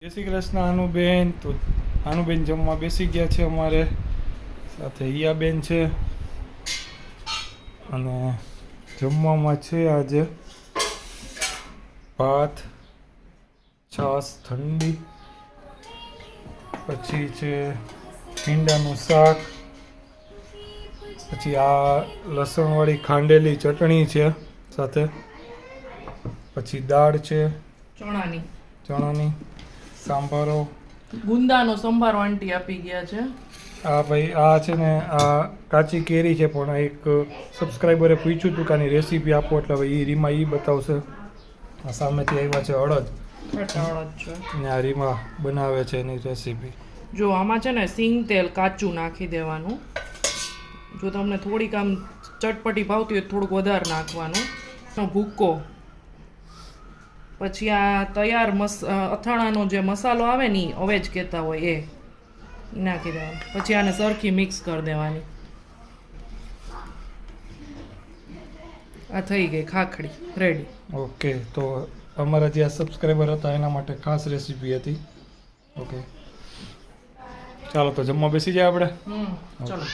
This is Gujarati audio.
જય શ્રી કૃષ્ણ આનુબેન. તો આનુબેન જમવા બેસી ગયા છે, અમારે સાથે હિયાબેન છે અને જમવામાં છે આજે ભાત, છાશ ઠંડી, પછી છે ભીંડાનું શાક, પછી આ લસણવાળી ખાંડેલી ચટણી છે સાથે, પછી દાળ છે ચણાની, સાંભારો, ગુંદાનો સંભારો આંટી આપી ગયા છે. આ ભાઈ આ છે ને આ કાચી કેરી છે, પણ એક સબસ્ક્રાઈબરે પૂછ્યું હતું કે આની રેસીપી આપો, એટલે હવે એ રીમા એ બતાવશે. આ સામેથી આવ્યા છે અડદ છે ને આ રીમા બનાવે છે એની રેસીપી. જો આમાં છે ને સિંગ તેલ કાચું નાખી દેવાનું. જો તમને થોડીક આમ ચટપટી ભાવતી હોય થોડુંક વધારે નાખવાનું. ભૂક્કો, પછી આ તૈયાર અથાણાનો જે મસાલો આવે ને અવેજ કહેતા હોય એ નાખી દેવાનું. પછી આને સરખી મિક્સ કરી દેવાની. આ થઈ ગઈ ખાખડી રેડી. ઓકે, તો અમારા જે આ સબસ્ક્રાઈબર હતા એના માટે ખાસ રેસીપી હતી. ઓકે, ચાલો તો જમવા બેસી જાય આપણે. ચલો.